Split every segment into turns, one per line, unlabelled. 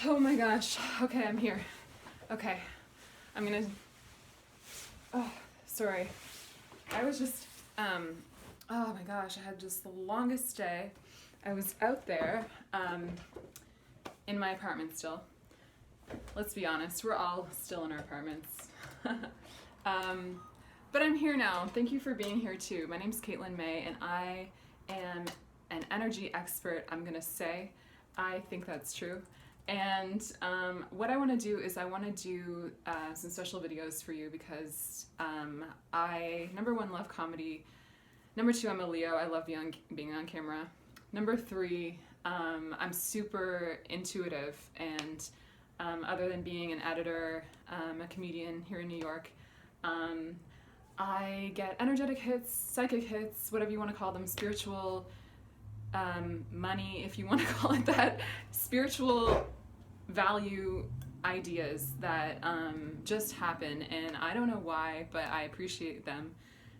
Oh my gosh. Okay, I'm here. Okay. I'm gonna. Oh, sorry. I was just. Oh my gosh, I had just the longest day. I was out there, in my apartment still. Let's be honest, we're all still in our apartments. But I'm here now. Thank you for being here too. My name's Caitlin May, and I am an energy expert, I'm gonna say. I think that's true. And what I want to do is I want to do some special videos for you because I, number one, love comedy. Number two, I'm a Leo. I love being on camera. Number three, I'm super intuitive, and other than being an editor, a comedian here in New York, I get energetic hits, psychic hits, whatever you want to call them, spiritual money, if you want to call it that, spiritual value ideas that just happen, and I don't know why, but I appreciate them,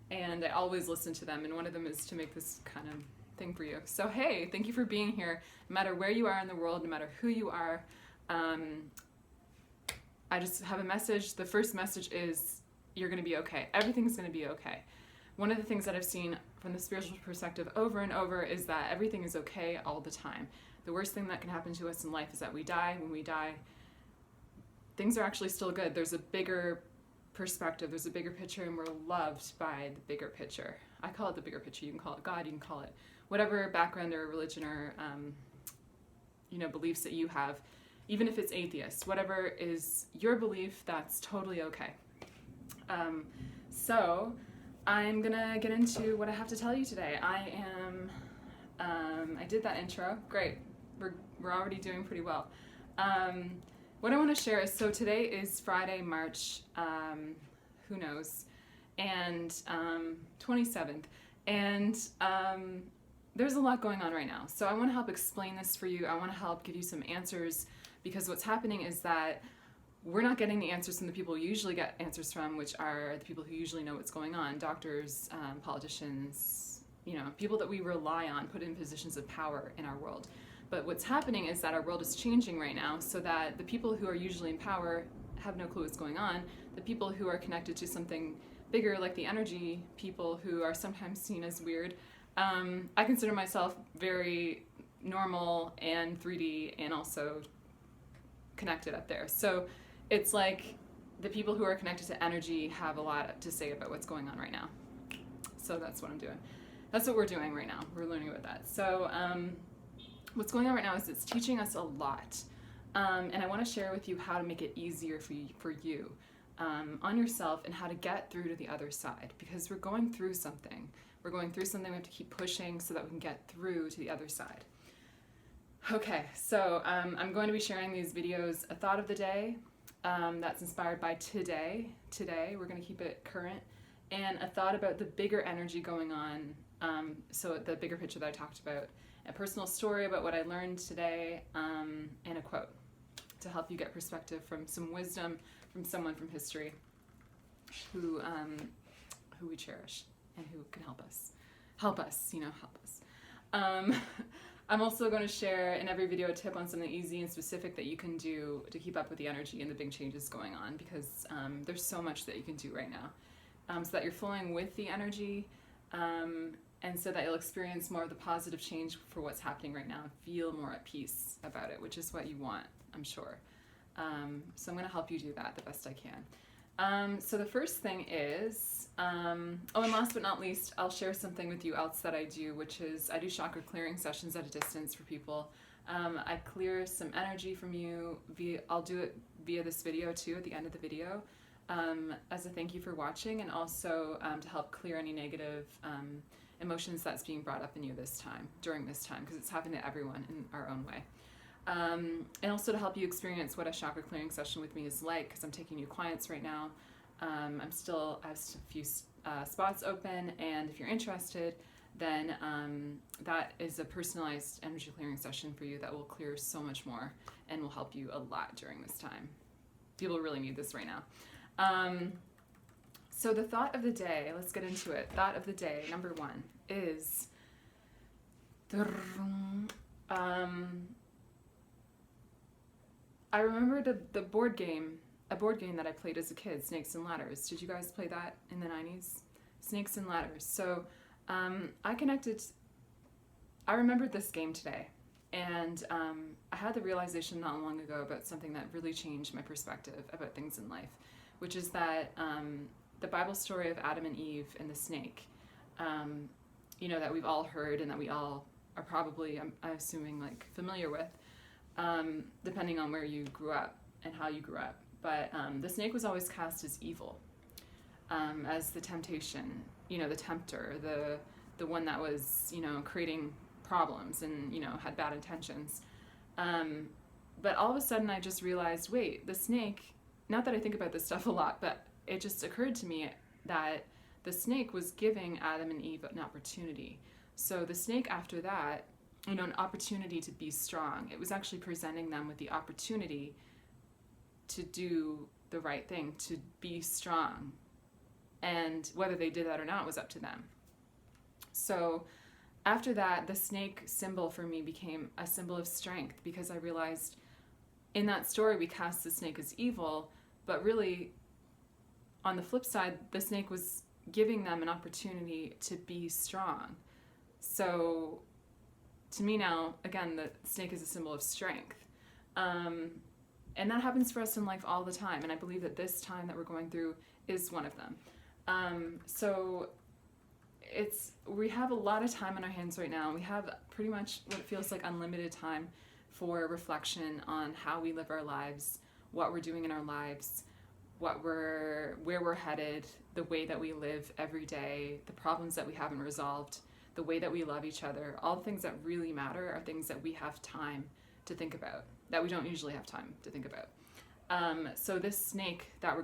and I always listen to them, and one of them is to make this kind of thing for you. So hey, thank you for being here. No matter where you are in the world, no matter who you are, I just have a message. The first message is you're going to be okay. Everything's going to be okay. One of the things that I've seen from the spiritual perspective over and over is that everything is okay all the time. The worst thing that can happen to us in life is that we die. When we die, things are actually still good. There's a bigger perspective, there's a bigger picture, and we're loved by the bigger picture. I call it the bigger picture. You can call it God, you can call it whatever background or religion or beliefs that you have, even if it's atheist, whatever is your belief, that's totally okay. So I'm gonna get into what I have to tell you today. I did that intro. Great. We're already doing pretty well. What I want to share is, so today is Friday, March, who knows, and 27th, and there's a lot going on right now. So I want to help explain this for you. I want to help give you some answers, because what's happening is that we're not getting the answers from the people we usually get answers from, which are the people who usually know what's going on, doctors, politicians, people that we rely on, put in positions of power in our world. But what's happening is that our world is changing right now, so that the people who are usually in power have no clue what's going on. The people who are connected to something bigger, like the energy people who are sometimes seen as weird, I consider myself very normal and 3D and also connected up there. So it's like the people who are connected to energy have a lot to say about what's going on right now. So that's what I'm doing. That's what we're doing right now. We're learning about that. So what's going on right now is it's teaching us a lot. And I want to share with you how to make it easier for you on yourself, and how to get through to the other side, because we're going through something. We're going through something. We have to keep pushing so that we can get through to the other side. Okay, so I'm going to be sharing these videos, a thought of the day that's inspired by today. Today, we're going to keep it current, and a thought about the bigger energy going on, so the bigger picture that I talked about, a personal story about what I learned today, and a quote to help you get perspective from some wisdom from someone from history who we cherish and who can help us. Help us. I'm also going to share in every video a tip on something easy and specific that you can do to keep up with the energy and the big changes going on, because there's so much that you can do right now, so that you're flowing with the energy, and so that you'll experience more of the positive change for what's happening right now and feel more at peace about it, which is what you want, I'm sure. So I'm going to help you do that the best I can. So the first thing is, and last but not least, I'll share something with you else that I do, which is I do chakra clearing sessions at a distance for people. I clear some energy from you I'll do it via this video too at the end of the video, as a thank you for watching, and also to help clear any negative emotions that's being brought up in you during this time, because it's happening to everyone in our own way. And also to help you experience what a chakra clearing session with me is like, because I'm taking new clients right now. I have a few spots open, and if you're interested, then that is a personalized energy clearing session for you that will clear so much more and will help you a lot during this time. People really need this right now. So the thought of the day, let's get into it. Thought of the day, number one, is I remember the a board game that I played as a kid, Snakes and Ladders. Did you guys play that in the 90s? Snakes and Ladders. So I connected, I remembered this game today. And I had the realization not long ago about something that really changed my perspective about things in life, which is that the Bible story of Adam and Eve and the snake, that we've all heard and that we all are probably, I'm assuming, like familiar with, depending on where you grew up and how you grew up. But the snake was always cast as evil, as the temptation, the tempter, the one that was, creating problems and, had bad intentions. But all of a sudden I just realized, wait, the snake, not that I think about this stuff a lot, but it just occurred to me that the snake was giving Adam and Eve an opportunity. So the snake after that, an opportunity to be strong. It was actually presenting them with the opportunity to do the right thing, to be strong. And whether they did that or not was up to them. So after that, the snake symbol for me became a symbol of strength, because I realized in that story we cast the snake as evil, but really on the flip side, the snake was giving them an opportunity to be strong. So to me now, again, the snake is a symbol of strength. And that happens for us in life all the time. And I believe that this time that we're going through is one of them. So we have a lot of time on our hands right now. We have pretty much what feels like unlimited time for reflection on how we live our lives, what we're doing in our lives, where we're headed, the way that we live every day, the problems that we haven't resolved, the way that we love each other. All the things that really matter are things that we have time to think about, that we don't usually have time to think about. So this snake that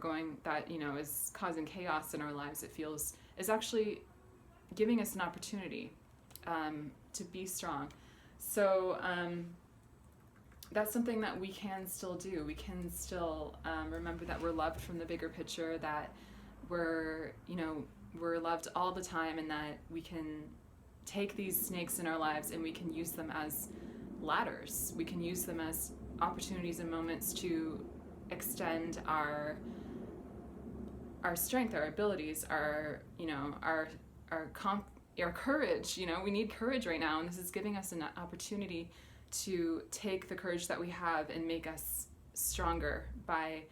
is causing chaos in our lives, it feels, is actually giving us an opportunity to be strong. So that's something that we can still do. We can still remember that we're loved from the bigger picture, that we're loved all the time, and that we can take these snakes in our lives and we can use them as ladders. We can use them as opportunities and moments to extend our strength, our abilities, our courage. We need courage right now, and this is giving us an opportunity to take the courage that we have and make us stronger by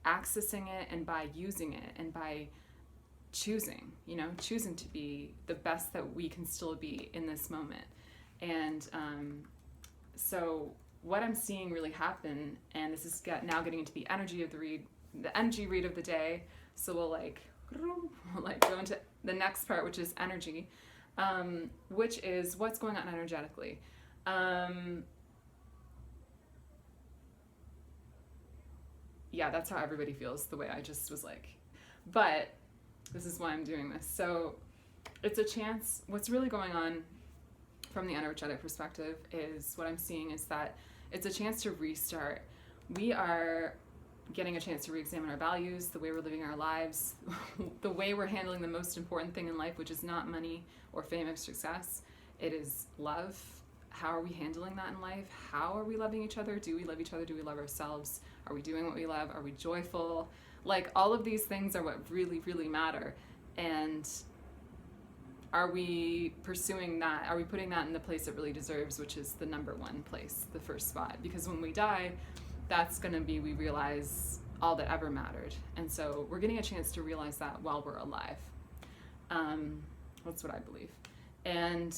accessing it and by using it and by choosing to be the best that we can still be in this moment. And so what I'm seeing really happen, and this is now getting into the energy of the energy read of the day. So we'll go into the next part, which is energy, which is what's going on energetically. Yeah, that's how everybody feels, the way I just was like. But this is why I'm doing this. So it's a chance. What's really going on from the energetic perspective is, what I'm seeing is that it's a chance to restart. We are getting a chance to re-examine our values, the way we're living our lives, the way we're handling the most important thing in life, which is not money or fame or success. It is love. How are we handling that in life? How are we loving each other? Do we love each other? Do we love ourselves? Are we doing what we love? Are we joyful? Like, all of these things are what really, really matter. And are we pursuing that? Are we putting that in the place it really deserves, which is the number one place, the first spot? Because when we die, that's going to be, we realize all that ever mattered. And so we're getting a chance to realize that while we're alive. That's what I believe. And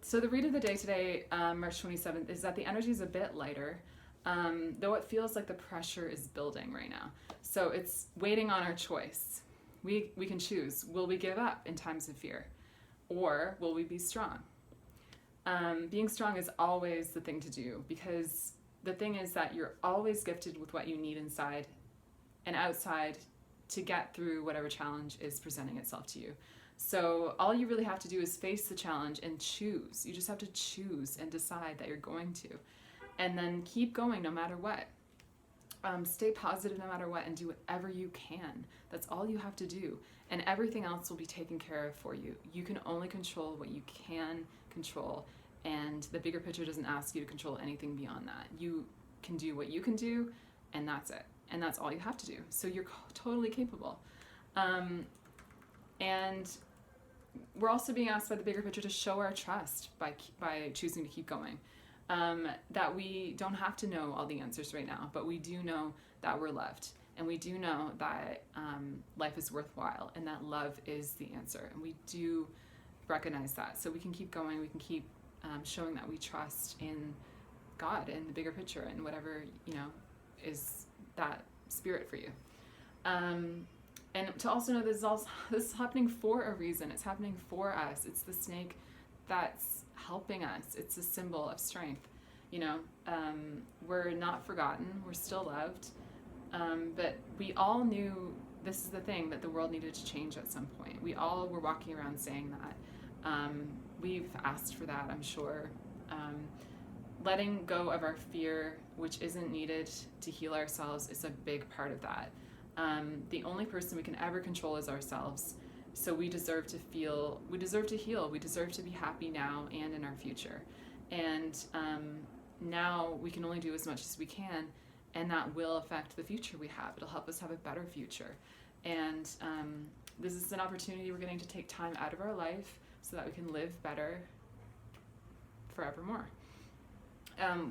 so the read of the day today, March 27th, is that the energy is a bit lighter, though it feels like the pressure is building right now. So it's waiting on our choice. We can choose. Will we give up in times of fear? Or will we be strong? Being strong is always the thing to do, because the thing is that you're always gifted with what you need inside and outside to get through whatever challenge is presenting itself to you. So all you really have to do is face the challenge and choose. You just have to choose and decide that you're going to. And then keep going no matter what. Stay positive no matter what, and do whatever you can. That's all you have to do. And everything else will be taken care of for you. You can only control what you can control. And the bigger picture doesn't ask you to control anything beyond that. You can do what you can do, and that's it. And that's all you have to do. So you're totally capable. And we're also being asked by the bigger picture to show our trust by choosing to keep going. That we don't have to know all the answers right now, but we do know that we're loved. And we do know that life is worthwhile and that love is the answer. And we do recognize that. So we can keep going. We can keep showing that we trust in God and the bigger picture and whatever, is that spirit for you. And to also know this is happening for a reason. It's happening for us. It's the snake that's helping us. It's a symbol of strength. We're not forgotten. We're still loved. But we all knew, this is the thing, that the world needed to change at some point. We all were walking around saying that. We've asked for that, I'm sure. Letting go of our fear, which isn't needed to heal ourselves, is a big part of that. The only person we can ever control is ourselves. So we deserve to feel, we deserve to heal, we deserve to be happy now and in our future. And now we can only do as much as we can, and that will affect the future we have. It'll help us have a better future. And this is an opportunity we're getting to take time out of our life so that we can live better forevermore.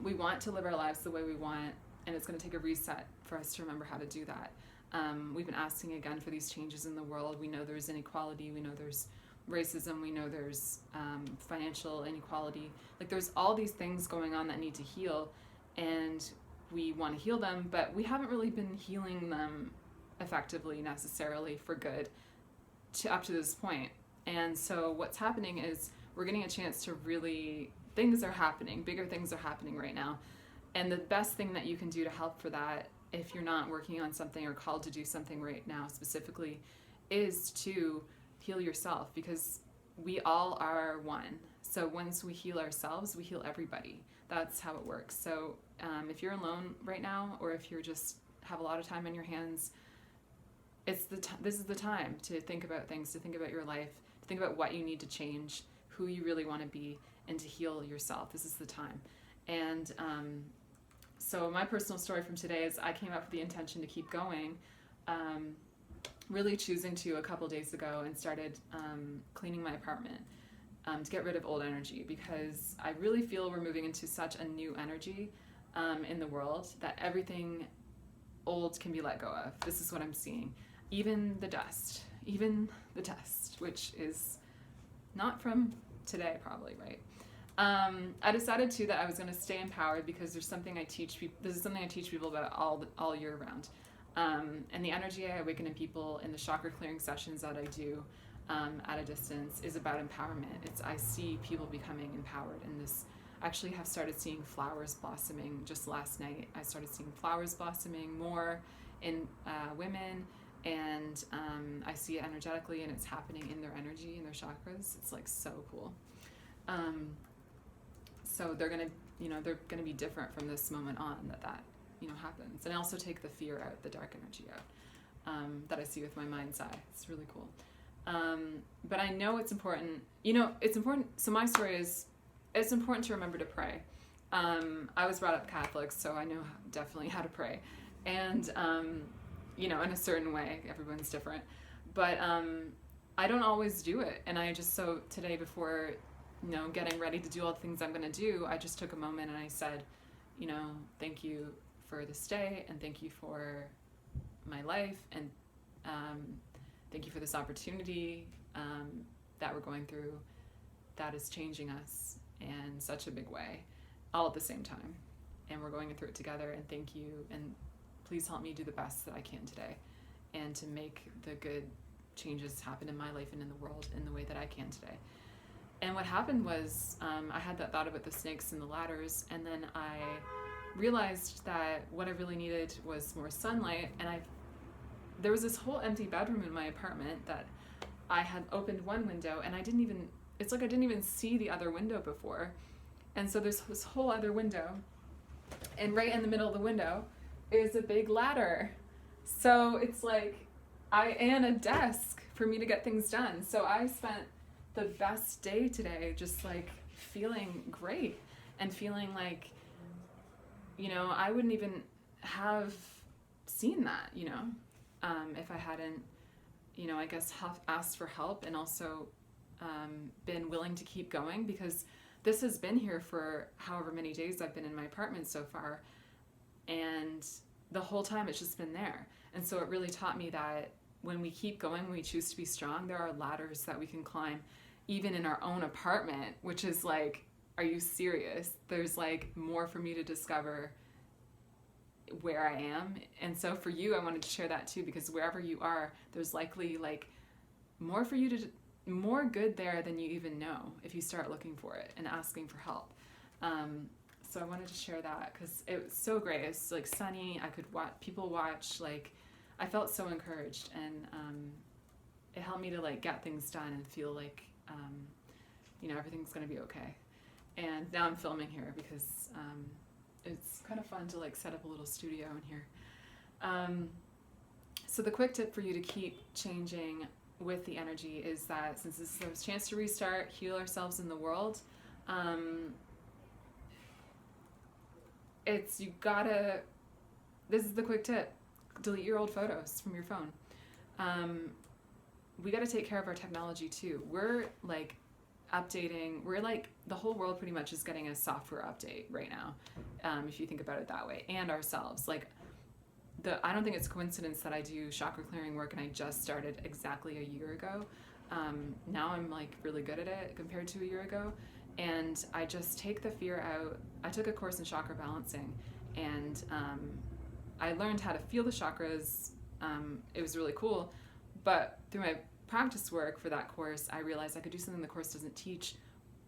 We want to live our lives the way we want, and it's going to take a reset for us to remember how to do that. We've been asking again for these changes in the world. We know there's inequality. We know there's racism. We know there's financial inequality. Like, there's all these things going on that need to heal, and we want to heal them, but we haven't really been healing them effectively necessarily for good up to this point. And so what's happening is we're getting a chance to really, things are happening, bigger things are happening right now. And the best thing that you can do to help for that, if you're not working on something or called to do something right now specifically, is to heal yourself, because we all are one. So once we heal ourselves, we heal everybody. That's how it works. So if you're alone right now, or if you're just have a lot of time on your hands, this is the time to think about things, to think about your life, to think about what you need to change, who you really want to be, and to heal yourself. This is the time. And so my personal story from today is I came up with the intention to keep going, really choosing to a couple days ago, and started cleaning my apartment to get rid of old energy, because I really feel we're moving into such a new energy in the world that everything old can be let go of. This is what I'm seeing. Even the dust, which is not from today probably, right? I decided too that I was going to stay empowered, because there's something I teach people. This is something I teach people about all year round. And the energy I awaken in people in the chakra clearing sessions that I do at a distance is about empowerment. I see people becoming empowered, and this actually have started seeing flowers blossoming. Just last night I started seeing flowers blossoming more in women, and I see it energetically, and it's happening in their energy, in their chakras. It's like so cool. So they're gonna be different from this moment on that happens. And I also take the fear out, the dark energy out, that I see with my mind's eye. It's really cool. But I know it's important. It's important. So my story is, it's important to remember to pray. I was brought up Catholic, so I know definitely how to pray. And, in a certain way, everyone's different. But I don't always do it. And so today, before, getting ready to do all the things I'm going to do, I just took a moment and I said, thank you for this day, and thank you for my life, and thank you for this opportunity that we're going through that is changing us in such a big way, all at the same time. And we're going through it together, and thank you, and please help me do the best that I can today, and to make the good changes happen in my life and in the world in the way that I can today. And what happened was I had that thought about the snakes and the ladders, and then I realized that what I really needed was more sunlight. And there was this whole empty bedroom in my apartment that I had opened one window, and I didn't even see the other window before. And so there's this whole other window, and right in the middle of the window is a big ladder. So it's like and a desk for me to get things done. So I spent the best day today just like feeling great, and feeling like I wouldn't even have seen that, if I hadn't, I guess asked for help, and also been willing to keep going, because this has been here for however many days I've been in my apartment so far, and the whole time it's just been there. And so it really taught me that when we keep going, when we choose to be strong, there are ladders that we can climb even in our own apartment, which is like, are you serious? There's like more for me to discover where I am. And so for you, I wanted to share that too, because wherever you are, there's likely like more for you to, more good there than you even know if you start looking for it and asking for help. So I wanted to share that because it was so great. It's like sunny. I could watch people watch. Like, I felt so encouraged, and it helped me to like get things done and feel like everything's gonna be okay. And now I'm filming here because it's kind of fun to like set up a little studio in here. So the quick tip for you to keep changing with the energy is that since this is a chance to restart, heal ourselves in the world, this is the quick tip: delete your old photos from your phone. We got to take care of our technology too. We're like the whole world pretty much is getting a software update right now, if you think about it that way, and ourselves. Like, I don't think it's a coincidence that I do chakra clearing work and I just started exactly a year ago. Now I'm like really good at it compared to a year ago, and I just take the fear out. I took a course in chakra balancing, and I learned how to feel the chakras. It was really cool, but through my practice work for that course, I realized I could do something the course doesn't teach,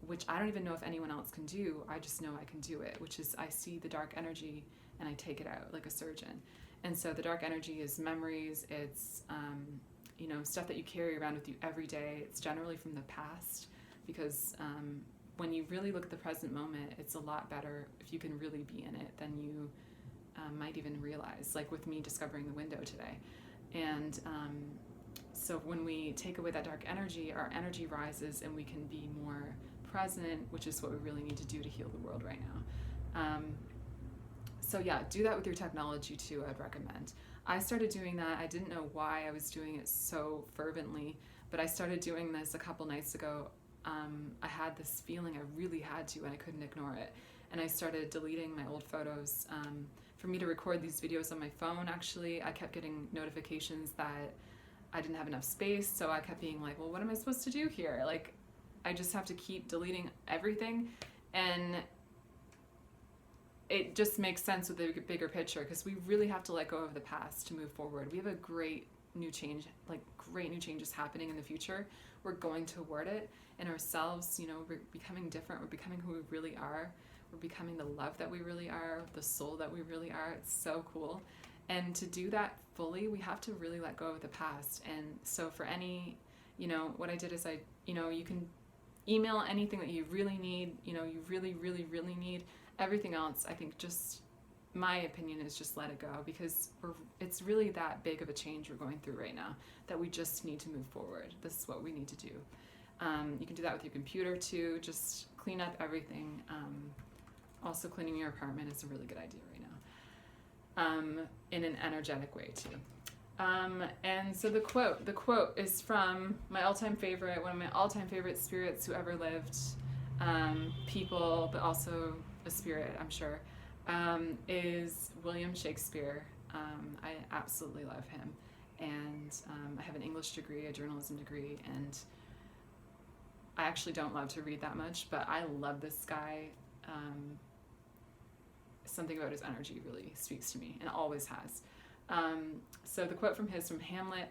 which I don't even know if anyone else can do. I just know I can do it, which is I see the dark energy and I take it out like a surgeon. And so the dark energy is memories, it's stuff that you carry around with you every day. It's generally from the past, because when you really look at the present moment, it's a lot better if you can really be in it than you might even realize, like with me discovering the window today. And so when we take away that dark energy, our energy rises and we can be more present, which is what we really need to do to heal the world right now. So yeah, do that with your technology too, I'd recommend. I started doing that. I didn't know why I was doing it so fervently, but I started doing this a couple nights ago. I had this feeling I really had to, and I couldn't ignore it. And I started deleting my old photos. For me to record these videos on my phone, actually, I kept getting notifications that I didn't have enough space, so I kept being like, well, what am I supposed to do here? Like, I just have to keep deleting everything. And it just makes sense with the bigger picture, because we really have to let go of the past to move forward. We have a great new changes happening in the future. We're going toward it, and ourselves, we're becoming different. We're becoming who we really are. We're becoming the love that we really are, the soul that we really are. It's so cool. And to do that fully, we have to really let go of the past. And so for any, what I did is you can email anything that you really need, you really, really, really need. Everything else, I think, just my opinion is just let it go, because it's really that big of a change we're going through right now that we just need to move forward. This is what we need to do. You can do that with your computer too. Just clean up everything. Also, cleaning your apartment is a really good idea right now, in an energetic way too. And so the quote is from my all-time favorite, one of my all-time favorite spirits who ever lived, people, but also a spirit, I'm sure, is William Shakespeare. I absolutely love him. And I have an English degree, a journalism degree, and I actually don't love to read that much, but I love this guy. Something about his energy really speaks to me, and always has. So the quote from Hamlet,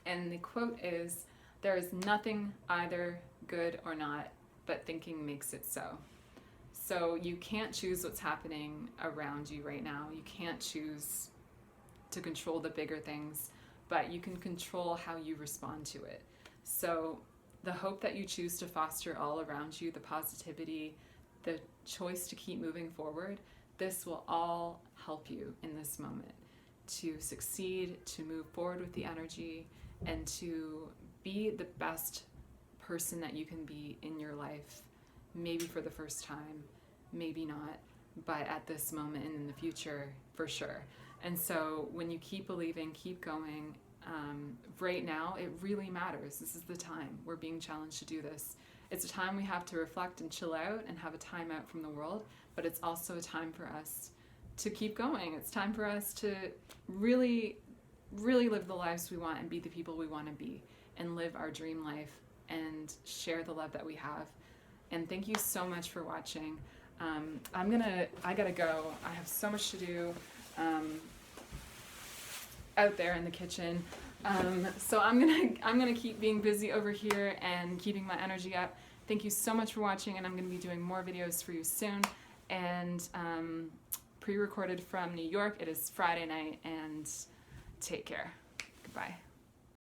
and the quote is, "There is nothing either good or not, but thinking makes it so." So you can't choose what's happening around you right now. You can't choose to control the bigger things, but you can control how you respond to it. So the hope that you choose to foster all around you, the positivity, the choice to keep moving forward, this will all help you in this moment to succeed, to move forward with the energy, and to be the best person that you can be in your life, maybe for the first time, maybe not. but at this moment and in the future, for sure. And so when you keep believing, keep going, right now, it really matters. This is the time. We're being challenged to do this. It's a time we have to reflect and chill out and have a time out from the world, but it's also a time for us to keep going. It's time for us to really, really live the lives we want and be the people we want to be and live our dream life and share the love that we have. And thank you so much for watching. I gotta go. I have so much to do out there in the kitchen. So I'm gonna keep being busy over here and keeping my energy up. Thank you so much for watching, and I'm gonna be doing more videos for you soon. And pre-recorded from New York. It is Friday night, and take care. Goodbye.